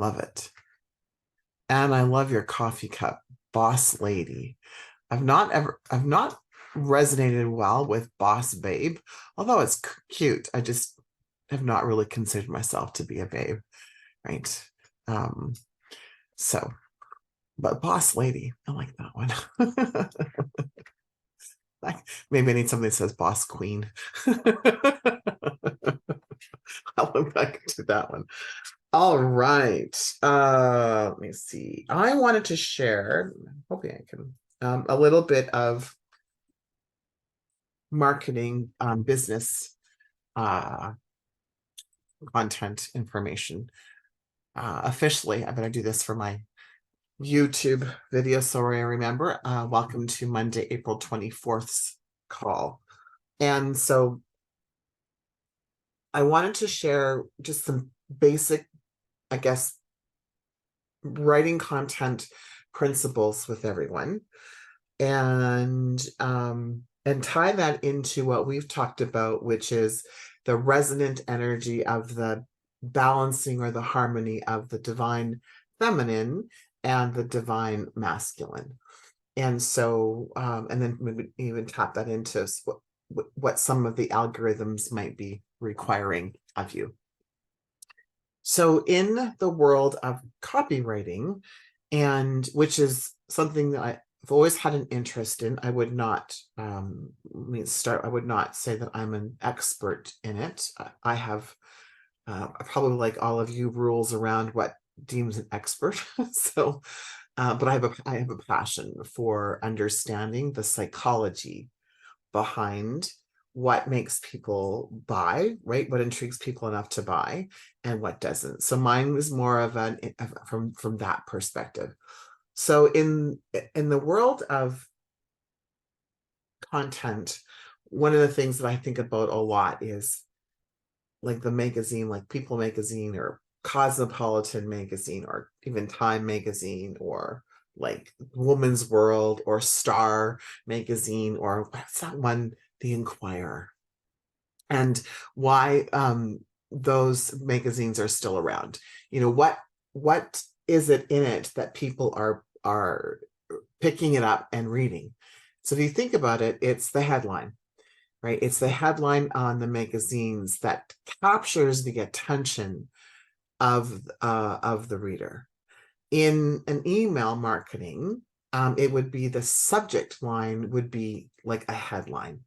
Love it. And I love your coffee cup, boss lady. I've not resonated well with boss babe, although it's cute. I just have not really considered myself to be a babe, right? Um, so, but boss lady, I like that one. Like, maybe I need something that says boss queen. I'll look back to that one. All right. Let me see. I wanted to share, hoping I can, a little bit of marketing business uh, content information. Officially, I'm going to do this for my YouTube video. So I remember, welcome to Monday, April 24th's call. And so I wanted to share just some basic, I guess, writing content principles with everyone, and tie that into what we've talked about, which is the resonant energy of the balancing or the harmony of the divine feminine and the divine masculine. And so, and then we would even tap that into what some of the algorithms might be requiring of you. So in the world of copywriting, and which is something that I've always had an interest in, I would not I would not say that I'm an expert in it. I have probably, like all of you, rules around what deems an expert. So, but I have a passion for understanding the psychology behind what makes people buy, right? What intrigues people enough to buy and what doesn't. So mine was more of an from that perspective. So in the world of content, one of the things that I think about a lot is like the magazine, like People magazine or Cosmopolitan magazine or even Time magazine or like Woman's World or Star magazine or what's that one, The Inquirer, and why those magazines are still around. You know, what is it in it that people are picking it up and reading? So if you think about it, it's the headline, right? It's the headline on the magazines that captures the attention of the reader. In an email marketing, it would be the subject line would be like a headline,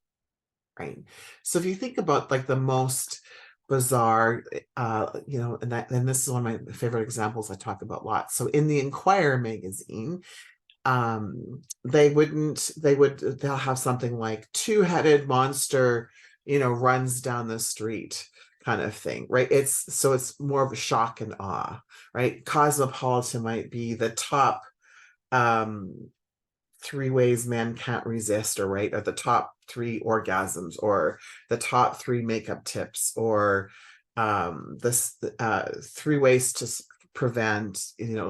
right? So if you think about like the most bizarre, and this is one of my favorite examples I talk about lots. So in the Inquirer magazine, they'll have something like two-headed monster, runs down the street kind of thing, right? It's more of a shock and awe, right? Cosmopolitan might be the top um three ways men can't resist, or right, or the top three orgasms, or the top three makeup tips, or this three ways to prevent,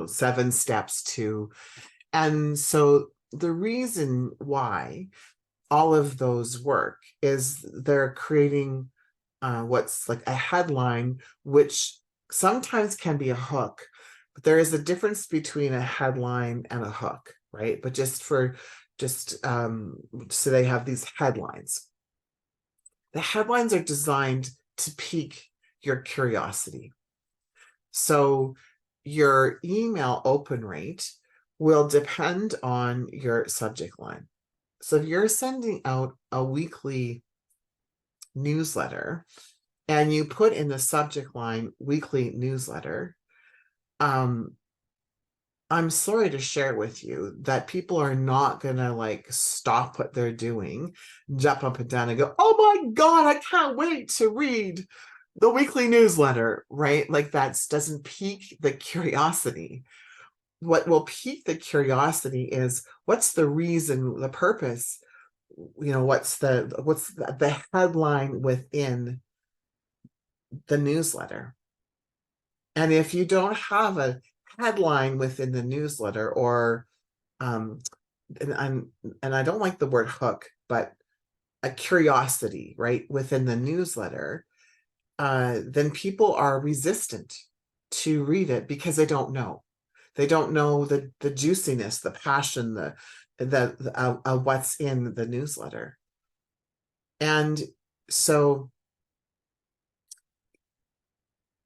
7 steps to. And so the reason why all of those work is they're creating what's like a headline, which sometimes can be a hook, but there is a difference between a headline and a hook, right? But so they have these headlines. The headlines are designed to pique your curiosity. So your email open rate will depend on your subject line. So if you're sending out a weekly newsletter and you put in the subject line weekly newsletter, I'm sorry to share with you that people are not gonna like stop what they're doing, jump up and down and go, oh my God, I can't wait to read the weekly newsletter, right? Like that doesn't pique the curiosity. What will pique the curiosity is what's the reason, the purpose, what's the headline within the newsletter. And if you don't have a headline within the newsletter, or and I don't like the word hook, but a curiosity, right, within the newsletter, then people are resistant to read it because they don't know. They don't know the juiciness, the passion, the what's in the newsletter. And so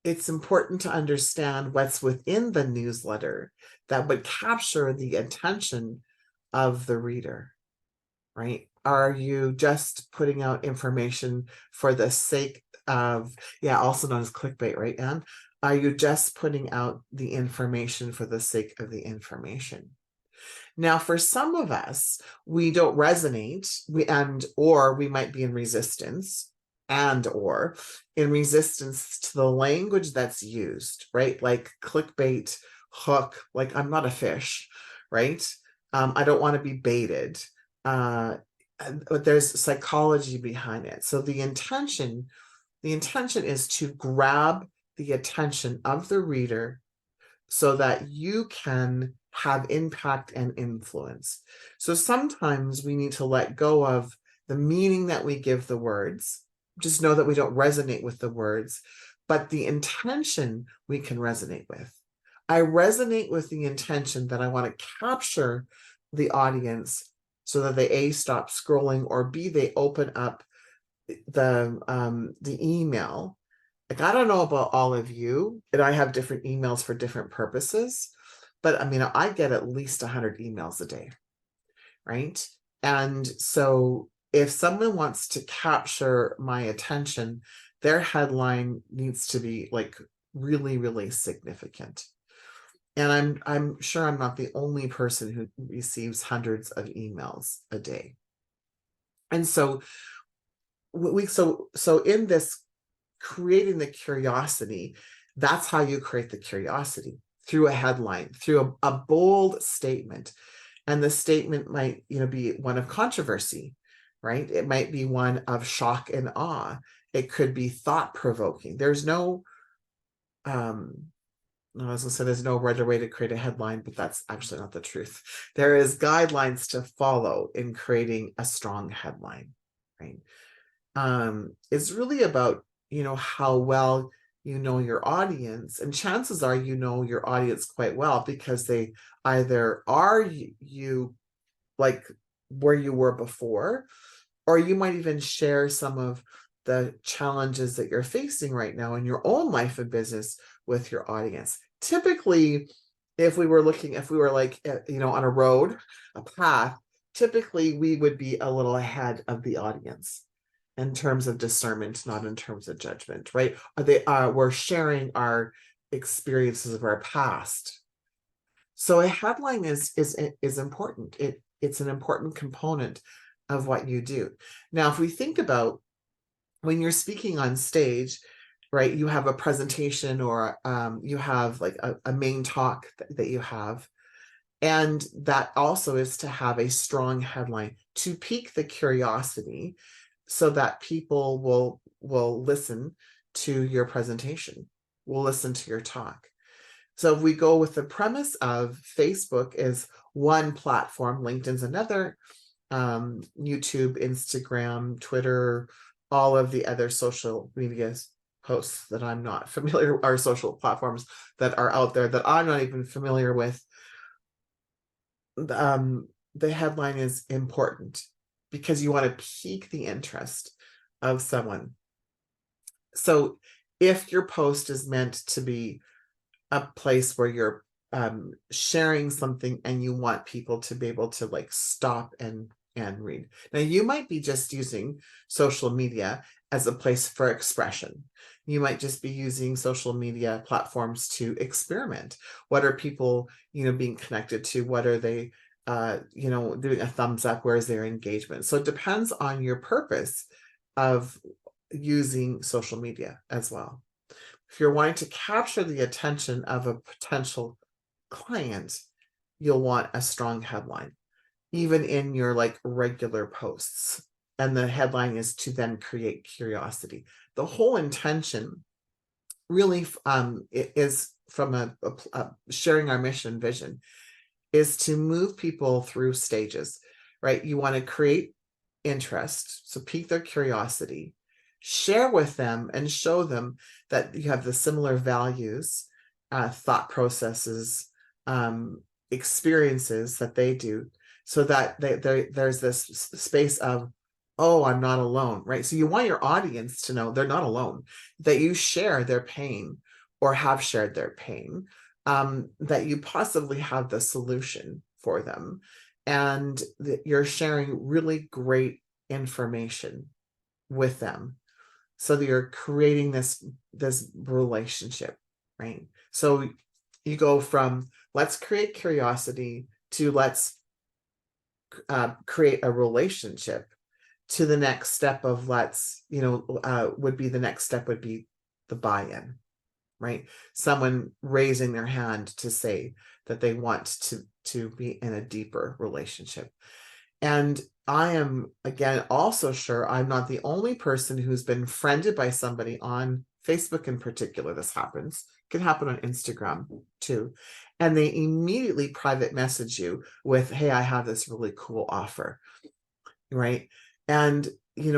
it's important to understand what's within the newsletter that would capture the attention of the reader, right? Are you just putting out information for the sake of, yeah, also known as clickbait, right, Anne? Are you just putting out the information for the sake of the information? Now, for some of us, we don't resonate, or we might be in resistance, or in resistance to the language that's used, right? Like clickbait, hook, like I'm not a fish, right? I don't want to be baited. But there's psychology behind it. So the intention is to grab the attention of the reader so that you can have impact and influence. So sometimes we need to let go of the meaning that we give the words. Just know that we don't resonate with the words, but the intention we can resonate with. I resonate with the intention that I want to capture the audience so that they A, stop scrolling, or B, they open up the email. Like, I don't know about all of you, and I have different emails for different purposes, but I mean, I get at least 100 emails a day, right? And so if someone wants to capture my attention, their headline needs to be like really, really significant. And I'm sure I'm not the only person who receives hundreds of emails a day. And so so in this creating the curiosity, that's how you create the curiosity, through a headline, through a bold statement. And the statement might, be one of controversy, right? It might be one of shock and awe. It could be thought-provoking. There's no I was gonna say there's no right way to create a headline, but that's actually not the truth. There is guidelines to follow in creating a strong headline, right? It's really about, how well you know your audience, and chances are you know your audience quite well because they either are you like where you were before, or you might even share some of the challenges that you're facing right now in your own life and business with your audience. Typically, if we were like, on a road, a path, typically we would be a little ahead of the audience in terms of discernment, not in terms of judgment, right? We're sharing our experiences of our past. So a headline is important. It's an important component of what you do. Now, if we think about when you're speaking on stage, right, you have a presentation, or you have like a main talk that you have. And that also is to have a strong headline to pique the curiosity so that people will listen to your presentation, will listen to your talk. So if we go with the premise of Facebook is one platform, LinkedIn's another, YouTube, Instagram, Twitter, all of the other social media posts that I'm not familiar, are social platforms that are out there that I'm not even familiar with. The headline is important because you want to pique the interest of someone. So if your post is meant to be a place where you're sharing something and you want people to be able to like stop and read. Now, you might be just using social media as a place for expression. You might just be using social media platforms to experiment. What are people, being connected to? What are they, doing a thumbs up? Where is their engagement? So it depends on your purpose of using social media as well. If you're wanting to capture the attention of a potential client, you'll want a strong headline, even in your like regular posts. And the headline is to then create curiosity. The whole intention really is from a sharing our mission vision is to move people through stages, right? You want to create interest, so pique their curiosity, share with them and show them that you have the similar values thought processes, experiences that they do, so that there's this space of, oh, I'm not alone, right? So you want your audience to know they're not alone, that you share their pain or have shared their pain, that you possibly have the solution for them, and that you're sharing really great information with them, so that you're creating this relationship, right? So you go from let's create curiosity to let's create a relationship, to the next step of let's, would be the next step would be the buy-in, right? Someone raising their hand to say that they want to be in a deeper relationship. And I am, again, also sure I'm not the only person who's been friended by somebody on Facebook in particular. This happens. It can happen on Instagram too. And they immediately private message you with, hey, I have this really cool offer, right? And,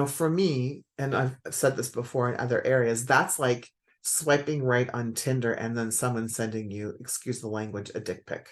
for me, and I've said this before in other areas, that's like swiping right on Tinder and then someone sending you, excuse the language, a dick pic,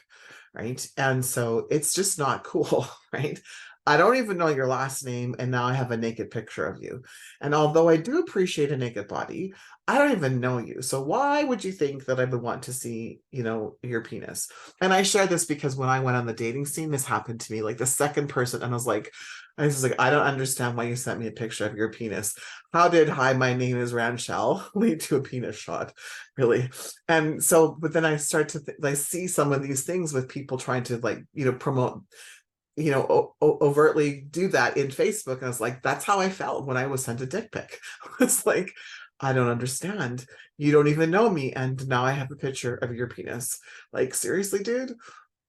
right? And so it's just not cool, right? I don't even know your last name, and now I have a naked picture of you. And although I do appreciate a naked body, I don't even know you. So why would you think that I would want to see, your penis? And I share this because when I went on the dating scene, this happened to me, like the second person, and I was like, I don't understand why you sent me a picture of your penis. How did "hi, my name is Ranchelle" lead to a penis shot, really? And so, but then I start to I see some of these things with people trying to promote, overtly do that in Facebook. And I was like, that's how I felt when I was sent a dick pic. It's like, I don't understand. You don't even know me, and now I have a picture of your penis. Like, seriously, dude?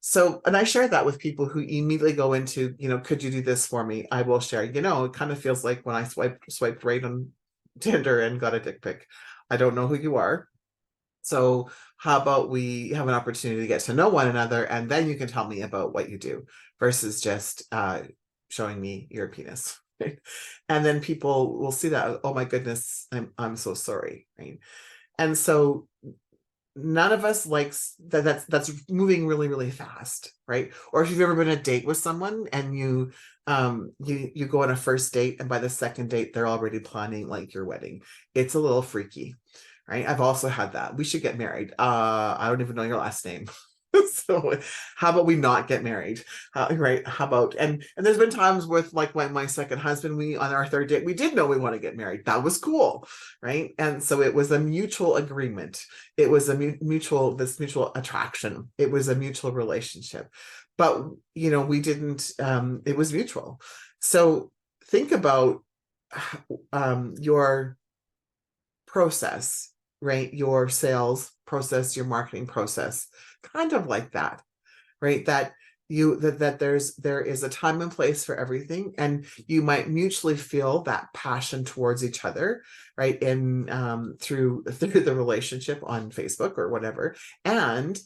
So, and I share that with people who immediately go into, could you do this for me? I will share. It kind of feels like when I swiped right on Tinder and got a dick pic. I don't know who you are. So how about we have an opportunity to get to know one another, and then you can tell me about what you do, versus just showing me your penis. Right? And then people will see that, oh my goodness, I'm so sorry. Right? And so none of us likes that. That's moving really, really fast, right? Or if you've ever been on a date with someone and you go on a first date, and by the second date they're already planning like your wedding. It's a little freaky, right? I've also had that. We should get married. I don't even know your last name. So how about we not get married? Right? How about, and there's been times with like my second husband, we on our third date, we did know we want to get married. That was cool, right? And so it was a mutual agreement. It was a mutual attraction. It was a mutual relationship. But we didn't, it was mutual. So think about your process, right? Your sales process, your marketing process, kind of like that, right? That there is a time and place for everything, and you might mutually feel that passion towards each other, right? In through the relationship on Facebook or whatever. And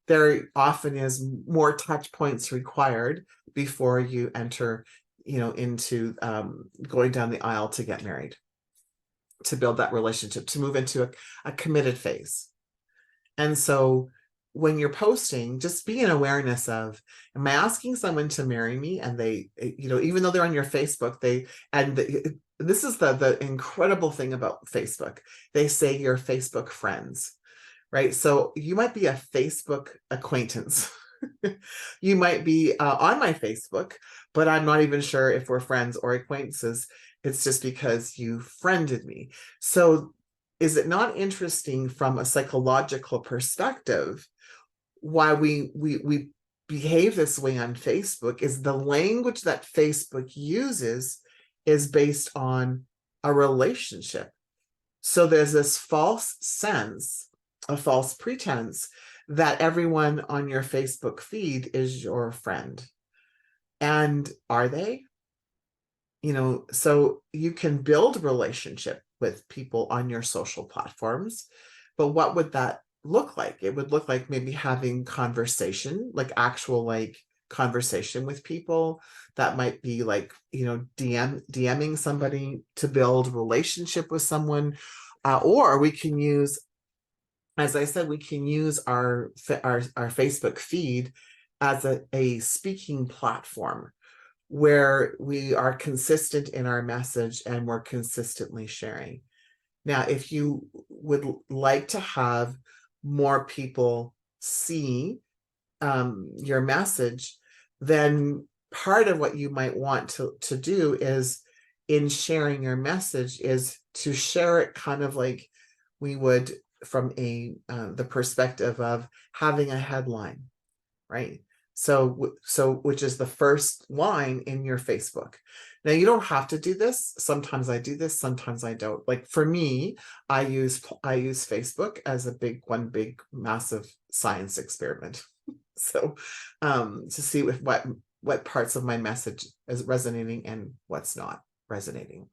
there often is more touch points required before you enter, into going down the aisle to get married, to build that relationship, to move into a committed phase. And so when you're posting, just be an awareness of, am I asking someone to marry me? And they, even though they're on your Facebook, this is the incredible thing about Facebook. They say you're Facebook friends, right? So you might be a Facebook acquaintance. You might be on my Facebook, but I'm not even sure if we're friends or acquaintances. It's just because you friended me. So is it not interesting from a psychological perspective why we behave this way on Facebook? Is the language that Facebook uses is based on a relationship. So there's this false sense, a false pretense that everyone on your Facebook feed is your friend. And are they? So you can build relationship with people on your social platforms, but what would that look like? It would look like maybe having conversation, like actual like conversation with people. That might be like, DMing somebody to build relationship with someone, or we can use as I said, we can use our Facebook feed as a speaking platform where we are consistent in our message and we're consistently sharing. Now, if you would like to have more people see your message, then part of what you might want to do is, in sharing your message, is to share it kind of like we would from the perspective of having a headline, right? So which is the first line in your Facebook. Now, you don't have to do this. Sometimes I do this, sometimes I don't. Like for me, I use Facebook as one big massive science experiment. So to see what parts of my message is resonating and what's not resonating.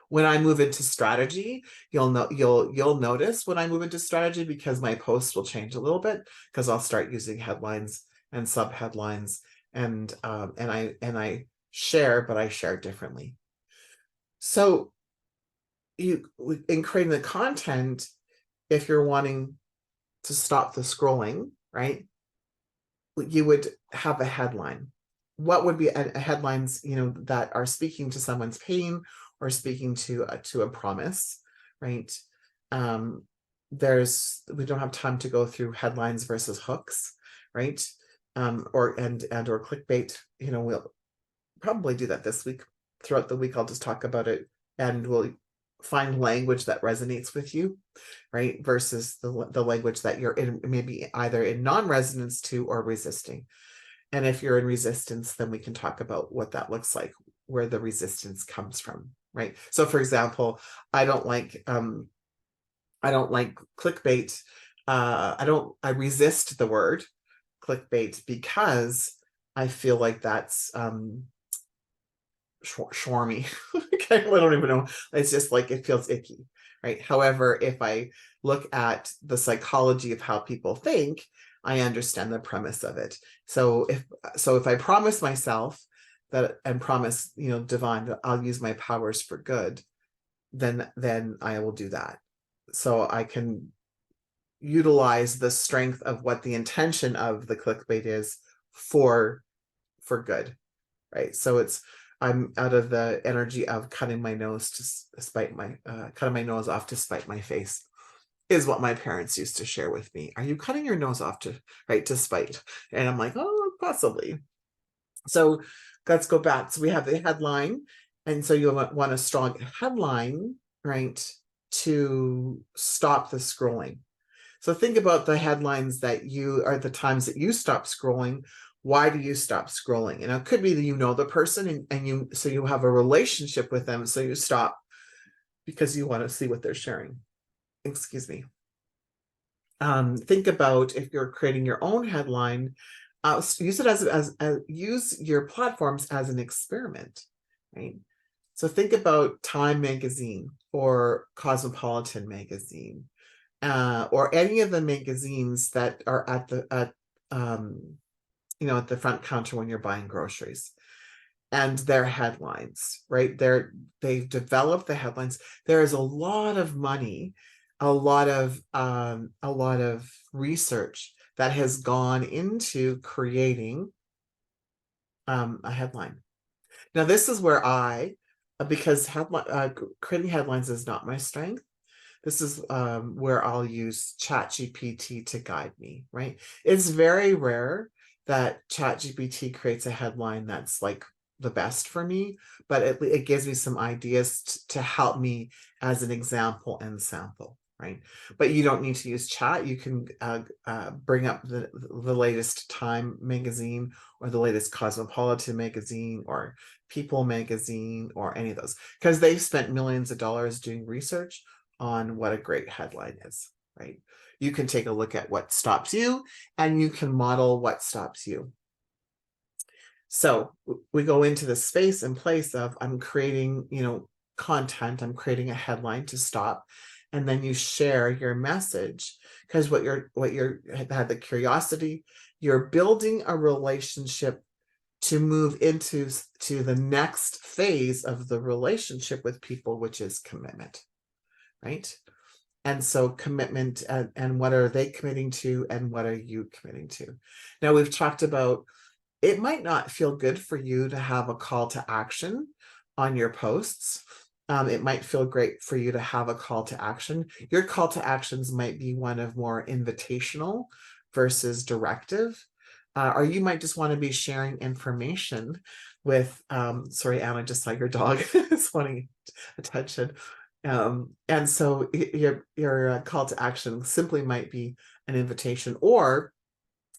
When I move into strategy, you'll notice when I move into strategy, because my posts will change a little bit, because I'll start using headlines and subheadlines, and I share, but I share differently. So in creating the content, if you're wanting to stop the scrolling, right, you would have a headline. What would be a headlines, that are speaking to someone's pain or speaking to a promise, right? We don't have time to go through headlines versus hooks, right? Or clickbait. We'll probably do that this week. Throughout the week, I'll just talk about it, and we'll find language that resonates with you, right? Versus the language that you're in, maybe either in non-resonance to or resisting. And if you're in resistance, then we can talk about what that looks like, where the resistance comes from, right? So for example, I don't like clickbait. I resist the word clickbait because I feel like that's shwarmy. Okay, I don't even know. It's just like, it feels icky, right? However, if I look at the psychology of how people think, I understand the premise of it. So if I promise myself that, and promise, divine, that I'll use my powers for good, then I will do that. So I can utilize the strength of what the intention of the clickbait is for good, right? So I'm out of the energy of cutting my nose cutting my nose off to spite my face, is what my parents used to share with me. Are you cutting your nose off to spite? And I'm like, oh, possibly. So let's go back. So we have the headline, and so you want a strong headline, right, to stop the scrolling. So think about the headlines that are the times that you stop scrolling. Why do you stop scrolling? And it could be that the person, and you have a relationship with them, so you stop because you want to see what they're sharing. Excuse me. Think about, if you're creating your own headline, use it use your platforms as an experiment, right? So think about Time magazine or Cosmopolitan magazine, or any of the magazines that are at the front counter when you're buying groceries, and their headlines, right? They've developed the headlines. There is a lot of money, a lot of research that has gone into creating a headline. Now, this is where because creating headlines is not my strength. This is where I'll use ChatGPT to guide me, right? It's very rare that ChatGPT creates a headline that's like the best for me, but it gives me some ideas to help me as an example and sample, right? But you don't need to use chat. You can bring up the latest Time magazine, or the latest Cosmopolitan magazine, or People magazine, or any of those, because they've spent millions of dollars doing research on what a great headline is, right? You can take a look at what stops you, and you can model what stops you. So we go into the space and place of, I'm creating, content, I'm creating a headline to stop, and then you share your message, because what you're had the curiosity, you're building a relationship to move into the next phase of the relationship with people, which is commitment, right? And so commitment, and what are they committing to, and what are you committing to? Now, we've talked about, it might not feel good for you to have a call to action on your posts. It might feel great for you to have a call to action. Your call to actions might be one of more invitational versus directive. Or you might just want to be sharing information with, sorry, Anna, just saw your dog is wanting attention. And so your call to action simply might be an invitation or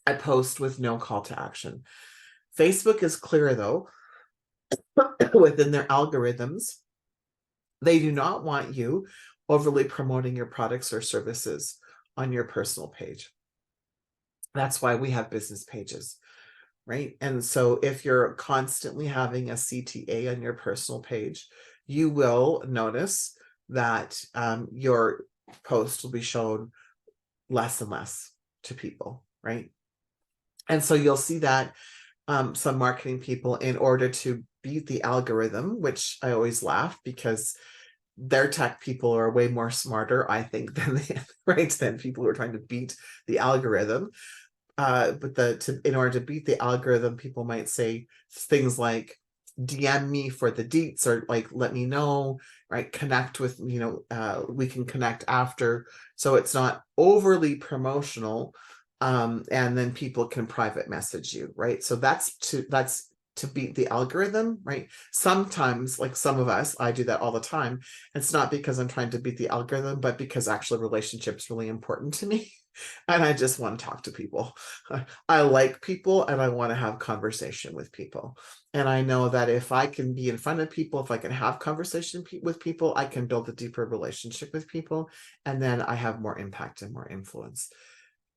a post with no call to action. Facebook is clear, though, within their algorithms. They do not want you overly promoting your products or services on your personal page. That's why we have business pages, right? And so if you're constantly having a CTA on your personal page, you will notice that your post will be shown less and less to people, right? And so you'll see that some marketing people, in order to beat the algorithm, which I always laugh because their tech people are way more smarter, I think, than than people who are trying to beat the algorithm. But in order to beat the algorithm, people might say things like, DM me for the deets, or like, let me know, right? Connect with, we can connect after. So it's not overly promotional. And then people can private message you, right? So that's to beat the algorithm, right? Sometimes, like some of us, I do that all the time. It's not because I'm trying to beat the algorithm, but because actually relationships really important to me. And I just want to talk to people. I like people and I want to have conversation with people. And I know that if I can be in front of people, if I can have conversation with people, I can build a deeper relationship with people. And then I have more impact and more influence.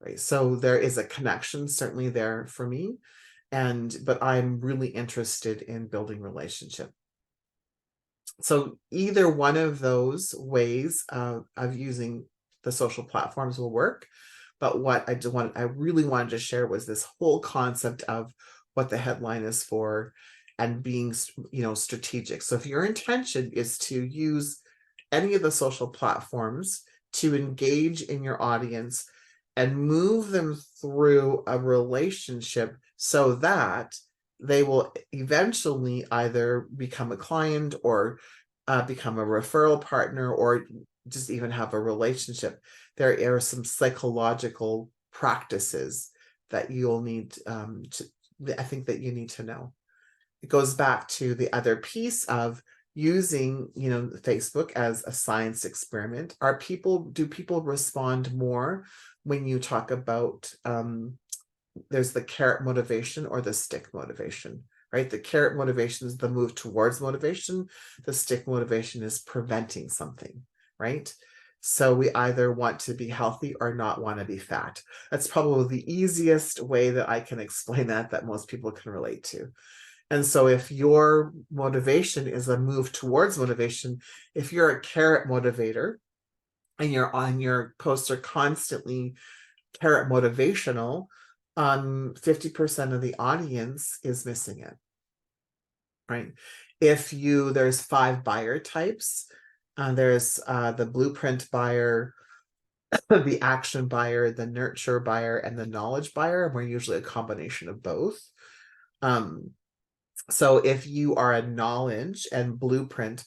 Right. So there is a connection certainly there for me. But I'm really interested in building relationship. So either one of those ways of using the social platforms will work. But what I really wanted to share was this whole concept of what the headline is for and being, strategic. So if your intention is to use any of the social platforms to engage in your audience and move them through a relationship so that they will eventually either become a client or become a referral partner or just even have a relationship, there are some psychological practices that you'll need I think that you need to know. It goes back to the other piece of using, Facebook as a science experiment. Do people respond more when you talk about there's the carrot motivation or the stick motivation, right? The carrot motivation is the move towards motivation. The stick motivation is preventing something, right? So we either want to be healthy or not want to be fat. That's probably the easiest way that I can explain that most people can relate to. And so if your motivation is a move towards motivation, if you're a carrot motivator and your posts are constantly carrot motivational, 50% of the audience is missing it, right? There's 5 buyer types. There's the blueprint buyer, the action buyer, the nurture buyer, and the knowledge buyer. And we're usually a combination of both. So if you are a knowledge and blueprint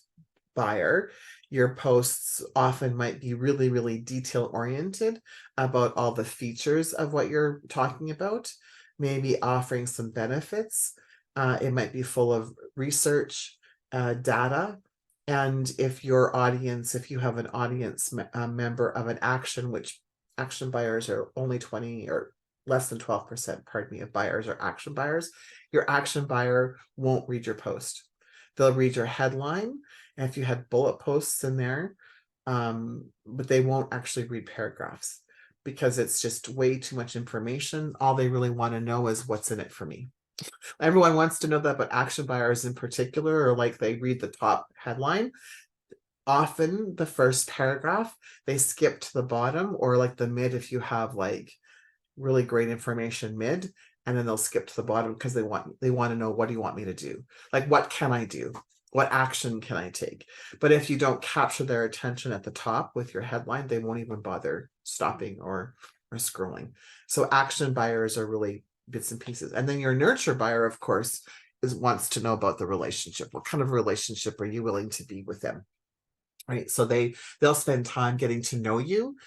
buyer, your posts often might be really, really detail oriented about all the features of what you're talking about, maybe offering some benefits. It might be full of research, data. And if you have an audience member of an action, which action buyers are only 20 or less than 12%, pardon me, of buyers are action buyers, your action buyer won't read your post. They'll read your headline, and if you had bullet posts in there, but they won't actually read paragraphs because it's just way too much information. All they really want to know is what's in it for me. Everyone wants to know that, but action buyers in particular, or like they read the top headline, often the first paragraph, they skip to the bottom, or like the mid if you have like really great information mid, and then they'll skip to the bottom because they want to know, what do you want me to do? Like, what can I do? What action can I take? But if you don't capture their attention at the top with your headline, they won't even bother stopping or scrolling. So action buyers are really bits and pieces. And then your nurture buyer, of course, wants to know about the relationship. What kind of relationship are you willing to be with them? Right. So they'll spend time getting to know you.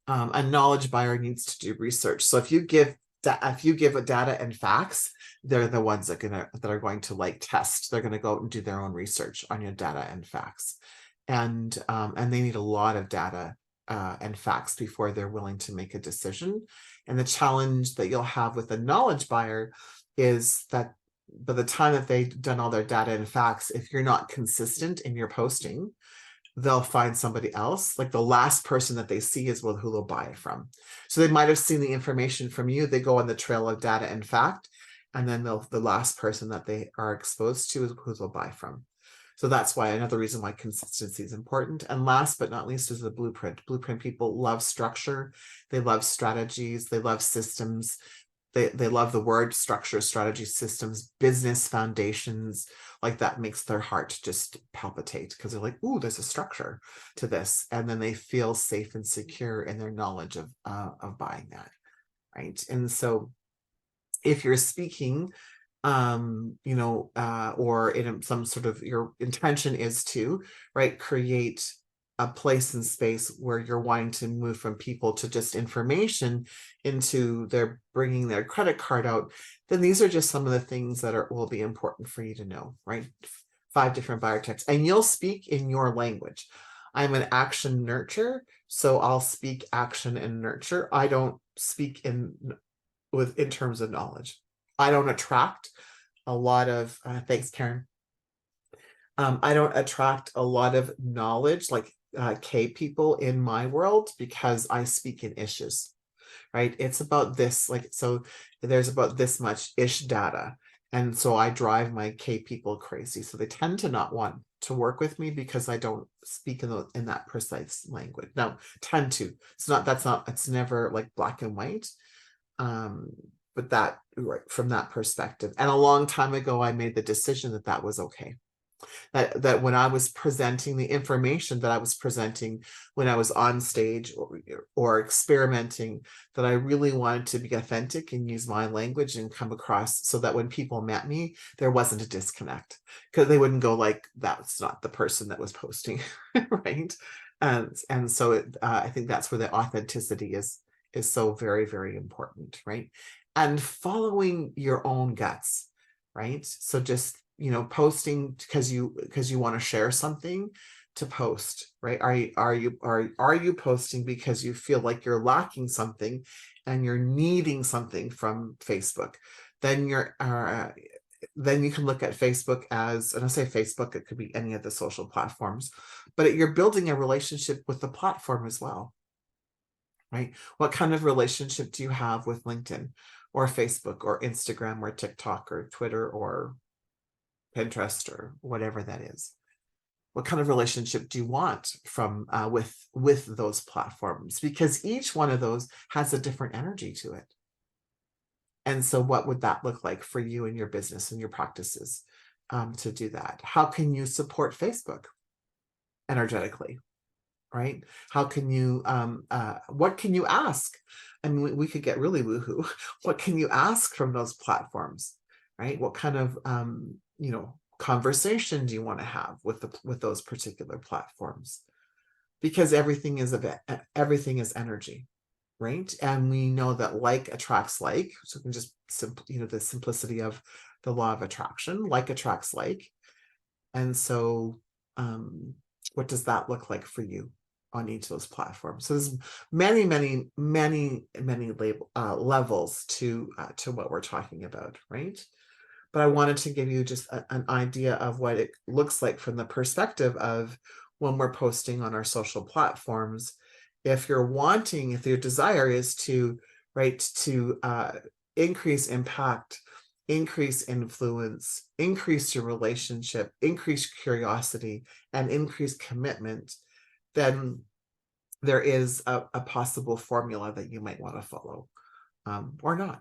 A knowledge buyer needs to do research. So if you give a data and facts, they're the ones that are going to like test. They're going to go out and do their own research on your data and facts, and they need a lot of data and facts before they're willing to make a decision. And the challenge that you'll have with a knowledge buyer is that by the time that they've done all their data and facts, if you're not consistent in your posting, they'll find somebody else. Like the last person that they see is who they'll buy it from. So they might have seen the information from you. They go on the trail of data and fact, and then the last person that they are exposed to is who they'll buy from. So that's why another reason why consistency is important. And last but not least is the blueprint. Blueprint people love structure. They love strategies. They love systems. They love the word structure, strategy, systems, business foundations. Like that makes their heart just palpitate because they're like, ooh, there's a structure to this. And then they feel safe and secure in their knowledge of buying that, right? And so if you're speaking, or in some sort of, your intention is to, right, create a place and space where you're wanting to move from people to just information into their bringing their credit card out, then these are just some of the things that will be important for you to know, right? 5 different buyer types, and you'll speak in your language. I'm an action nurture, so I'll speak action and nurture. I don't speak in terms of knowledge. I don't attract a lot of thanks, Karen. I don't attract a lot of knowledge like K people in my world because I speak in issues, right? It's about this, like, so there's about this much ish data. And so I drive my K people crazy. So they tend to not want to work with me because I don't speak in that precise language. Now, tend to, it's never like black and white. But that, right, from that perspective. And a long time ago, I made the decision that was okay. That when I was presenting the information that I was presenting when I was on stage or experimenting, that I really wanted to be authentic and use my language and come across so that when people met me, there wasn't a disconnect, because they wouldn't go like, that's not the person that was posting, right? And so I think that's where the authenticity is so very, very important, right? And following your own guts, right? So just, posting because you want to share something to post, right? Are you posting because you feel like you're lacking something and you're needing something from Facebook? Then then you can look at Facebook as, and I say Facebook, it could be any of the social platforms, but you're building a relationship with the platform as well, right? What kind of relationship do you have with LinkedIn or Facebook or Instagram or TikTok or Twitter or Pinterest or whatever that is? What kind of relationship do you want from with those platforms? Because each one of those has a different energy to it. And so what would that look like for you and your business and your practices to do that? How can you support Facebook energetically, right? How can you, what can you ask? I mean, we could get really woohoo. What can you ask from those platforms, right? What kind of, conversation do you want to have with those particular platforms? Because everything is energy, right? And we know that like attracts like, so we can just, the simplicity of the law of attraction, like attracts like. And so, what does that look like for you on each of those platforms? So there's many levels to what we're talking about, right? But I wanted to give you just an idea of what it looks like from the perspective of when we're posting on our social platforms. If your desire is to, right, to increase impact, increase influence, increase your relationship, increase curiosity, and increase commitment, then there is a possible formula that you might want to follow, or not,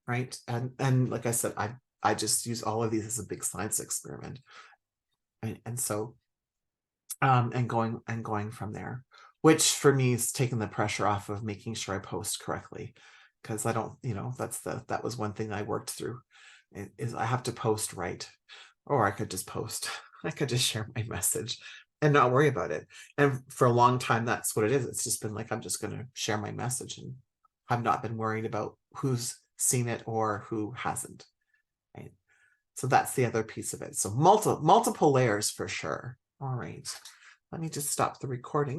right? And like I said, I just use all of these as a big science experiment. And so and going from there, which for me is taking the pressure off of making sure I post correctly, because I don't, that was one thing I worked through, is I have to post right, or I could just post. I could just share my message and not worry about it. And for a long time, that's what it is. It's just been like, I'm just going to share my message, and I've not been worried about who's seen it or who hasn't. Right. So that's the other piece of it. So multiple layers for sure. All right. Let me just stop the recording.